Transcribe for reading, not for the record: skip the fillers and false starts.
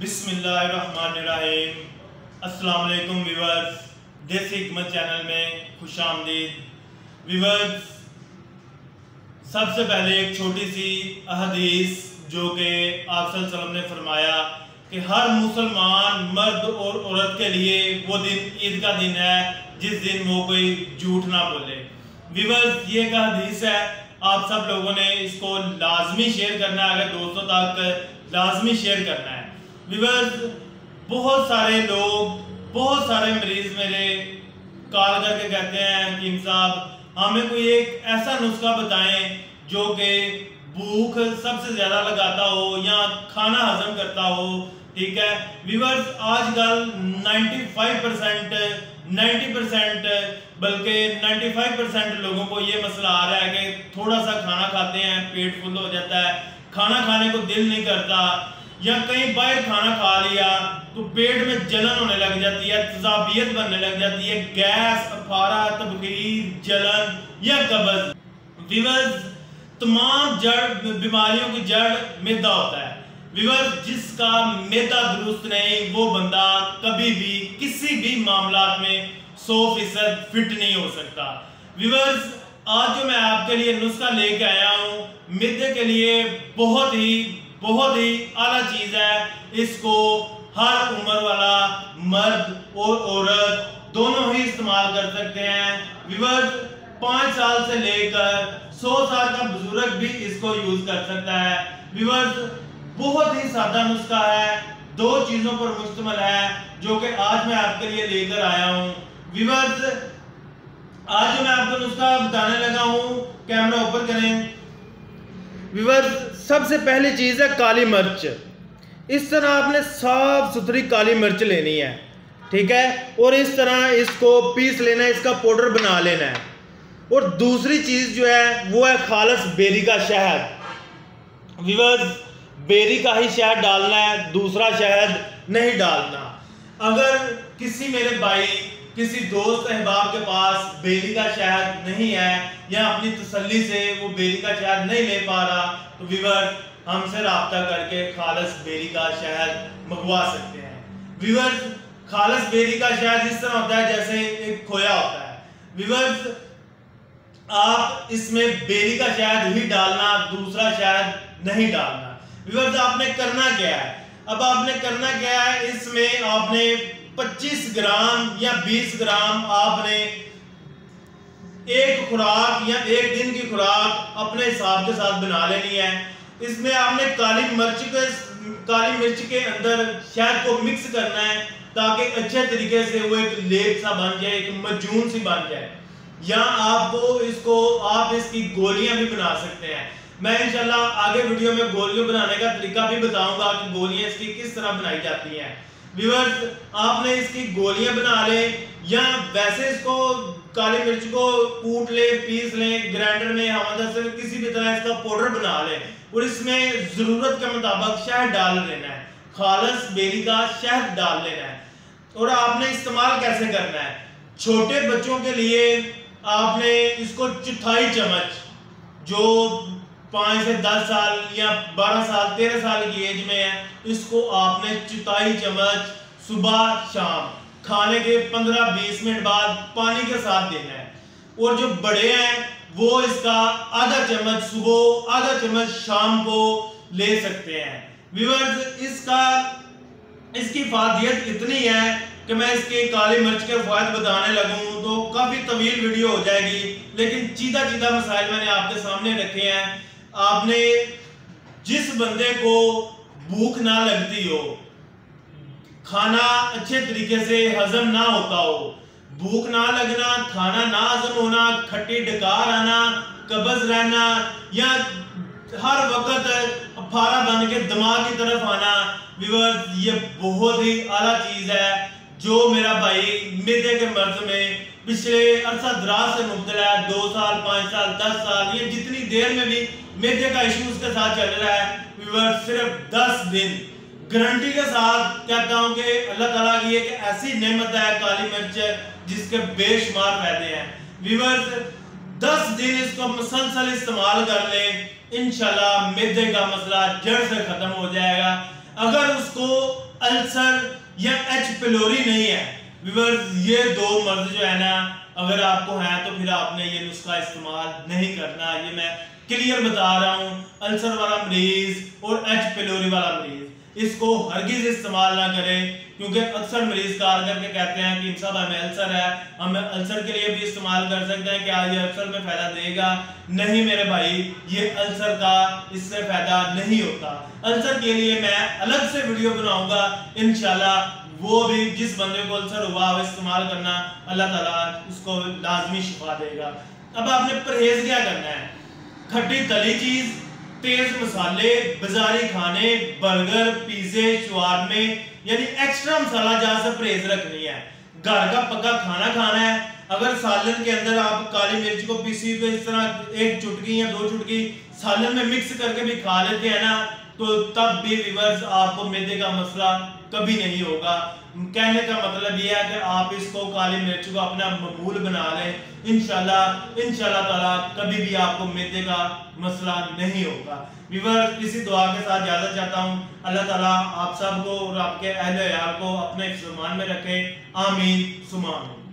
बिस्मिल्लाहिर्रहमानिर्रहीम। अस्सलाम वालेकुम व्यूअर्स, देसी हिकमत चैनल में खुशामदीद। व्यूअर्स, सबसे पहले एक छोटी सी अहदीस जो कि आप सल्लल्लाहु अलैहि वसल्लम ने फरमाया कि हर मुसलमान मर्द और औरत के लिए वो दिन ईद का दिन है जिस दिन वो कोई झूठ ना बोले। व्यूअर्स, ये एक हदीस है, आप सब लोगों ने इसको लाजमी शेयर करना है, अगर दोस्तों तक लाजमी शेयर करना है। व्यूअर्स, बहुत सारे लोग, बहुत सारे मरीज मेरे कॉल करके कहते हैं कि साहब हमें कोई एक ऐसा नुस्खा बताएं जो कि भूख सबसे ज्यादा लगाता हो या खाना हजम करता हो। ठीक है व्यूअर्स, आजकल 90% बल्कि 95% लोगों को ये मसला आ रहा है कि थोड़ा सा खाना खाते हैं पेट फुल हो जाता है, खाना खाने को दिल नहीं करता, या कहीं बाहर खाना खा लिया तो पेट में जलन होने लग जाती है, तजाबियत बनने लग जाती है, गैस, अफारा, तबखीर, जलन या कब्ज। व्यूअर्स, तमाम जड़ बीमारियों की जड़ मैदा होता है। व्यूअर्स, जिसका मैदा दुरुस्त नहीं वो बंदा कभी भी किसी भी मामलात में 100% फिट नहीं हो सकता। व्यूअर्स, आज जो मैं आपके लिए नुस्खा लेके आया हूँ मैदे के लिए बहुत ही आला चीज है। इसको हर उम्र वाला मर्द और औरत दोनों ही इस्तेमाल कर सकते हैं। व्यूअर्स, 5 साल से लेकर 100 साल का बुजुर्ग भी इसको यूज कर सकता है। व्यूअर्स, बहुत ही सादा नुस्खा है, 2 चीजों पर मुश्तमिल है जो कि आज मैं आपके लिए लेकर आया हूँ। व्यूअर्स, आज जो मैं आपको नुस्खा बताने लगा हूँ, कैमरा ऊपर करें। व्यूअर्स, सबसे पहली चीज है काली मिर्च। इस तरह आपने साफ सुथरी काली मिर्च लेनी है, ठीक है, और इस तरह इसको पीस लेना है, इसका पाउडर बना लेना है। और दूसरी चीज जो है वो है खालस बेरी का शहद। व्यूअर्स, बेरी का ही शहद डालना है, दूसरा शहद नहीं डालना। अगर किसी मेरे भाई, किसी दोस्त अहबाब के पास बेरी का शहद नहीं है या अपनी तसल्ली से वो बेरी का शहद नहीं ले पा रहा तो व्यूअर्स हमसे राब्ता करके खालस बेरी का शहद मंगवा सकते हैं। व्यूअर्स, खालस बेरी का शहद इस तरह होता है जैसे एक खोया होता है। व्यूअर्स, आप इसमें बेरी का शहद ही डालना, दूसरा शहद नहीं डालना। व्यूअर्स, आपने करना क्या है, अब आपने करना क्या है, इसमें आपने 25 ग्राम या 20 ग्राम आपने एक खुराक या एक दिन की खुराक अपने हिसाब के साथ बना लेनी है। इसमें आपने काली मिर्च के अंदर शहद को मिक्स करना है ताकि अच्छे तरीके से वो एक लेप सा बन जाए, एक मजून सी बन जाए। या आप इसकी गोलियां भी बना सकते हैं। मैं इंशाल्लाह आगे वीडियो में गोलियां बनाने का तरीका भी बताऊंगा कि गोलियां इसकी किस तरह बनाई जाती हैं। व्यूअर्स, आपने इसकी गोलियां बना ले या वैसे इसको काली मिर्च को कूट ले, पीस ले, ग्राइंडर में हमदर्द से किसी भी तरह इसका पाउडर बना ले और इसमें जरूरत के मुताबिक शहद डाल लेना है, खालस बेरी का शहद डाल लेना है। और आपने इस्तेमाल कैसे करना है, छोटे बच्चों के लिए आपने इसको 1/4 चम्मच, जो 5 से 10 साल या 12 साल 13 साल की एज में है, इसको आपने 1/4 चम्मच सुबह शाम खाने के 15-20 मिनट बाद पानी के साथ देना है। और जो बड़े हैं वो इसका आधा चम्मच सुबह, आधा चम्मच शाम को ले सकते हैं। व्यूअर्स, इसकी फायदियत इतनी है कि मैं इसके काली मिर्च के फायदे बताने लगूं तो काफी तवील वीडियो हो जाएगी, लेकिन सीधा मसाइल मैंने आपके सामने रखे हैं। आपने जिस बंदे को भूख ना लगती हो, खाना अच्छे तरीके से हजम ना होता हो, भूख ना लगना, खाना ना हजम होना, खट्टी डकार आना, कब्ज रहना या हर वक्त अफारा बन के दिमाग की तरफ आना, व्यूअर्स, ये बहुत ही आला चीज है जो मेरा भाई मैदे के मर्ज में पिछले अरसा दराज से मुब्तला है, 2 साल 5 साल 10 साल, ये जितनी देर में भी मैदे का इशू उसके साथ चल रहा है। व्यूअर्स, सिर्फ 10 दिन गारंटी के साथ कहता हूं कि अल्लाह ताला की एक ऐसी नेमत है काली मिर्च जिसके बेशुमार फायदे हैं। व्यूअर्स, 10 दिन इसको मुसलसल इस्तेमाल कर ले, इंशाल्लाह मैदे का मसला जड़ से खत्म हो जाएगा। अगर उसको अल्सर या एच पिलोरी नहीं है। व्यूअर्स, ये दो मर्ज जो है ना, अगर आपको है तो फिर आपने ये नुस्खा इस्तेमाल नहीं करना। ये मैं क्लियर बता रहा हूँ। अल्सर वाला मरीज और एच पिलोरी वाला मरीज इसको हरगिज इस्तेमाल ना करें, क्योंकि अक्सर मरीज कॉल करके कहते हैं कि साहब हमें अल्सर है, हम अल्सर के लिए भी इस्तेमाल कर सकते हैं, क्या ये अल्सर में फायदा देगा? नहीं मेरे भाई, ये अल्सर का इससे फायदा नहीं होता। अल्सर के लिए मैं अलग से वीडियो बनाऊंगा इंशाल्लाह। वो भी जिस बंदे को अल्सर हुआ वो इस्तेमाल करना, अल्लाह ताला उसको लाजमी शिफा देगा। अब आपने परहेज क्या करना है? खट्टी तली चीज, तेज मसाले, बाजारी खाने, बर्गर, पिज्जे, शवारमे, यानी एक्स्ट्रा मसाला जहां से परहेज रखनी है। घर का पक्का खाना खाना है। अगर सालन के अंदर आप काली मिर्च को पीसी तो इस तरह एक चुटकी या 2 चुटकी सालन में मिक्स करके भी खा लेते हैं ना, तो तब भी व्यूअर्स आपको मैदे का मसला कभी नहीं होगा। कहने का मतलब यह है कि आप इसको काली मिर्च को अपना मकबूल बना लें। इंशाल्लाह ताला कभी भी आपको मैदे का मसला नहीं होगा। व्यूअर्स, इसी दुआ के साथ इजाजत चाहता हूँ। अल्लाह ताला आप सबको और आपके अहले यार को अपने ईमान में रखे। आमीन सुमा आमीन।